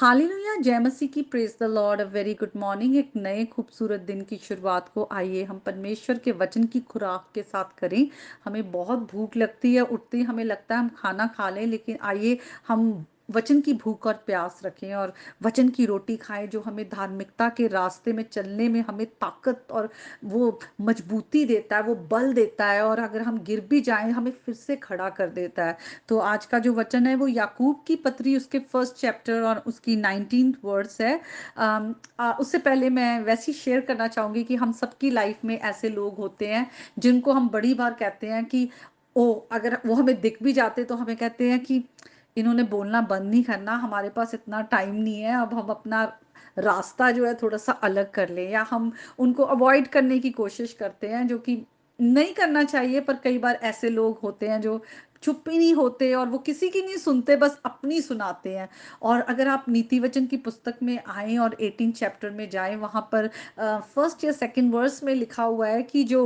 Hallelujah, जय मसीह की, praise the Lord, a very good morning. एक नए खूबसूरत दिन की शुरुआत को आइए हम परमेश्वर के वचन की खुराक के साथ करें। हमें बहुत भूख लगती है, उठते ही हमें लगता है हम खाना खा लें, लेकिन आइए हम वचन की भूख और प्यास रखें और वचन की रोटी खाएं, जो हमें धार्मिकता के रास्ते में चलने में हमें ताकत और वो मजबूती देता है, वो बल देता है, और अगर हम गिर भी जाएं हमें फिर से खड़ा कर देता है। तो आज का जो वचन है वो याकूब की पत्री, उसके फर्स्ट चैप्टर और उसकी 19th वर्ड्स है। उससे पहले मैं वैसे ही शेयर करना चाहूँगी कि हम सबकी लाइफ में ऐसे लोग होते हैं जिनको हम बड़ी बार कहते हैं कि ओ, अगर वो हमें दिख भी जाते तो हमें कहते हैं कि इन्होंने बोलना बंद नहीं करना, हमारे पास इतना टाइम नहीं है, अब हम अपना रास्ता जो है थोड़ा सा अलग कर लें, या हम उनको अवॉइड करने की कोशिश करते हैं, जो कि नहीं करना चाहिए। पर कई बार ऐसे लोग होते हैं जो चुप ही नहीं होते और वो किसी की नहीं सुनते, बस अपनी सुनाते हैं। और अगर आप नीति वचन की पुस्तक में आएँ और 18 चैप्टर में जाएँ, वहाँ पर फर्स्ट या सेकंड वर्स में लिखा हुआ है कि जो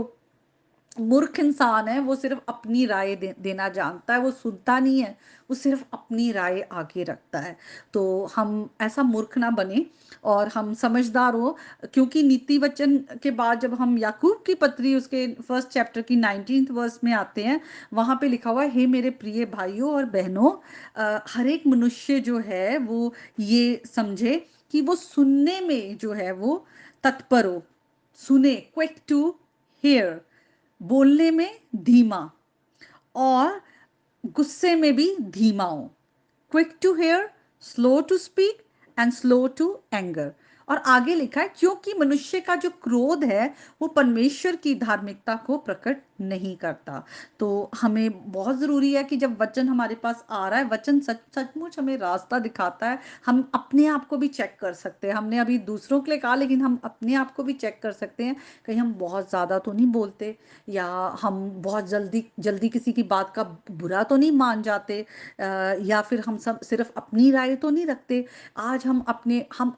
मूर्ख इंसान है वो सिर्फ अपनी राय देना जानता है, वो सुनता नहीं है, वो सिर्फ अपनी राय आगे रखता है। तो हम ऐसा मूर्ख ना बने और हम समझदार हो, क्योंकि नीति वचन के बाद जब हम याकूब की पत्री उसके फर्स्ट चैप्टर की 19th वर्स में आते हैं, वहाँ पे लिखा हुआ है, हे मेरे प्रिय भाइयों और बहनों, हर एक मनुष्य जो है वो ये समझे कि वो सुनने में जो है वो तत्पर हो, सुने, क्विक टू हेयर, बोलने में धीमा, और गुस्से में भी धीमा हो, quick to hear, slow to speak and slow to anger. और आगे लिखा है, क्योंकि मनुष्य का जो क्रोध है वो परमेश्वर की धार्मिकता को प्रकट नहीं करता। तो हमें बहुत जरूरी है कि जब वचन हमारे पास आ रहा है, वचन सचमुच हमें रास्ता दिखाता है। हम अपने आप को भी चेक कर सकते हैं, हमने अभी दूसरों के लिए कहा, लेकिन हम अपने आप को भी चेक कर सकते हैं, कहीं हम बहुत ज़्यादा तो नहीं बोलते, या हम बहुत जल्दी जल्दी किसी की बात का बुरा तो नहीं मान जाते, या फिर हम सब सिर्फ अपनी राय तो नहीं रखते। आज हम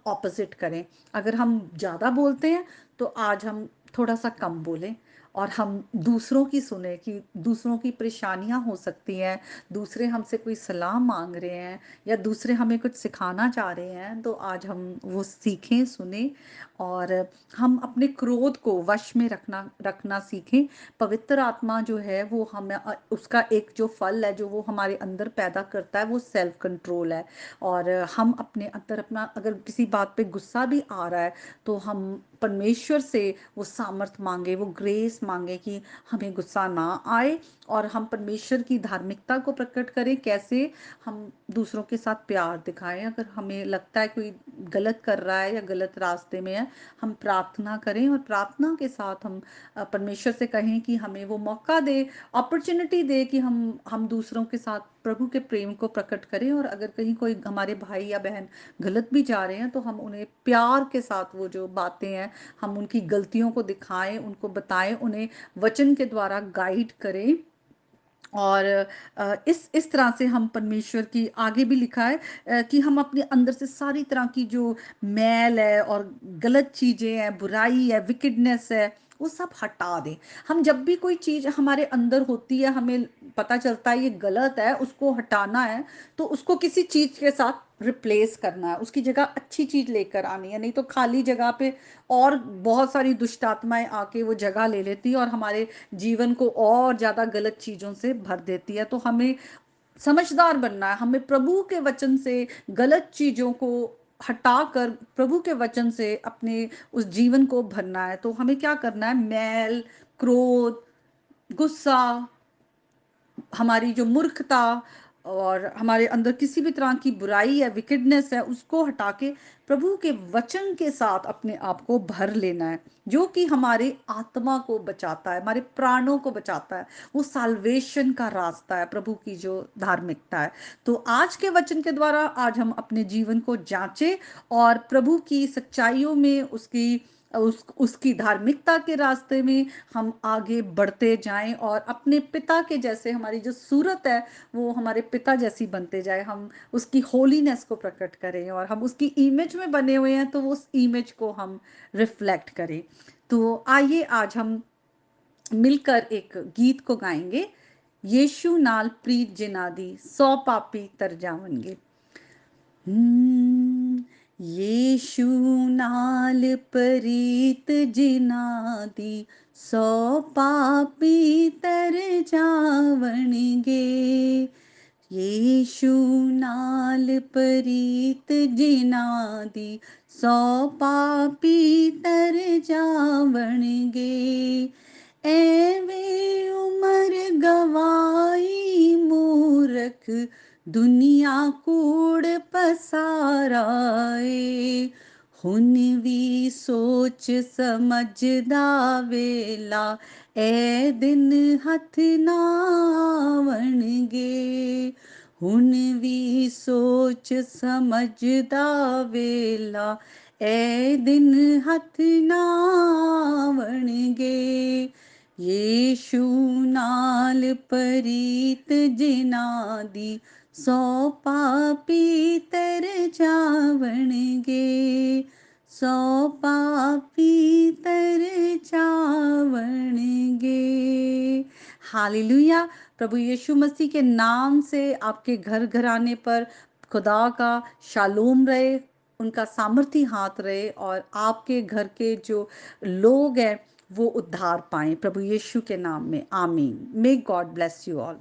ऑपोजिट करें। अगर हम ज़्यादा बोलते हैं तो आज हम थोड़ा सा कम बोलें, और हम दूसरों की सुने कि दूसरों की परेशानियां हो सकती हैं, दूसरे हमसे कोई सलाह मांग रहे हैं, या दूसरे हमें कुछ सिखाना चाह रहे हैं, तो आज हम वो सीखें, सुने, और हम अपने क्रोध को वश में रखना रखना सीखें। पवित्र आत्मा जो है वो हमें उसका एक जो फल है जो वो हमारे अंदर पैदा करता है, वो सेल्फ कंट्रोल है। और हम अपने अंदर अपना, अगर किसी बात पे गुस्सा भी आ रहा है, तो हम परमेश्वर से वो सामर्थ मांगे, वो ग्रेस मांगे कि हमें गुस्सा ना आए, और हम परमेश्वर की धार्मिकता को प्रकट करें। कैसे? हम दूसरों के साथ प्यार दिखाएं। अगर हमें लगता है कोई गलत कर रहा है या गलत रास्ते में है, हम प्रार्थना करें, और प्रार्थना के साथ हम परमेश्वर से कहें कि हमें वो मौका दे, अपॉर्चुनिटी दे कि हम दूसरों के साथ प्रभु के प्रेम को प्रकट करें। और अगर कहीं कोई हमारे भाई या बहन गलत भी जा रहे हैं, तो हम उन्हें प्यार के साथ वो जो बातें हैं, हम उनकी गलतियों को दिखाएं, उनको बताएं, उन्हें वचन के द्वारा गाइड करें। और इस तरह से हम परमेश्वर की, आगे भी लिखा है कि हम अपने अंदर से सारी तरह की जो मैल है और गलत चीज़ें हैं, बुराई है, विकेडनेस है, वो सब हटा दें। हम जब भी कोई चीज़ हमारे अंदर होती है, हमें पता चलता है ये गलत है, उसको हटाना है, तो उसको किसी चीज़ के साथ रिप्लेस करना है, उसकी जगह अच्छी चीज़ लेकर आनी है। नहीं तो खाली जगह पे और बहुत सारी दुष्ट आत्माएं आके वो जगह ले लेती है और हमारे जीवन को और ज़्यादा गलत चीज़ों से भर देती है। तो हमें समझदार बनना है, हमें प्रभु के वचन से गलत चीज़ों को हटाकर प्रभु के वचन से अपने उस जीवन को भरना है। तो हमें क्या करना है? मैल, क्रोध, गुस्सा, हमारी जो मूर्खता, और हमारे अंदर किसी भी तरह की बुराई है, विकेडनेस है, उसको हटा के प्रभु के वचन के साथ अपने आप को भर लेना है, जो कि हमारे आत्मा को बचाता है, हमारे प्राणों को बचाता है। वो साल्वेशन का रास्ता है, प्रभु की जो धार्मिकता है। तो आज के वचन के द्वारा आज हम अपने जीवन को जांचें, और प्रभु की सच्चाइयों में, उसकी धार्मिकता के रास्ते में हम आगे बढ़ते जाएं, और अपने पिता के जैसे, हमारी जो सूरत है वो हमारे पिता जैसी बनते जाए, हम उसकी होलीनेस को प्रकट करें, और हम उसकी इमेज में बने हुए हैं तो उस इमेज को हम रिफ्लेक्ट करें। तो आइए आज हम मिलकर एक गीत को गाएंगे, यीशु नाल प्रीत जिना दी 100 पापी तर जावनगे। यीशु नाल प्रीत जिना दी, सौ पापी तर जावणगे। यीशु नाल प्रीत जिना दी, सौ पापी तर जावणगे। एवे उमर गवाई मूरख, दुनिया कूड़ पसाराए। हुन भी सोच समझदा वेला, ए दिन हथ ना आवणगे। हुन भी सोच समझदा वेला, ए दिन हथ ना आवणगे। यीशु नाल प्रीत जिना दी, सौ पापी तर जावणगे। सौ पापी तर जावणगे। हालेलुया। प्रभु यीशु मसीह के नाम से आपके घर घराने पर खुदा का शालोम रहे, उनका सामर्थी हाथ रहे, और आपके घर के जो लोग हैं वो उद्धार पाएं प्रभु यीशु के नाम में। आमीन। May God bless you all.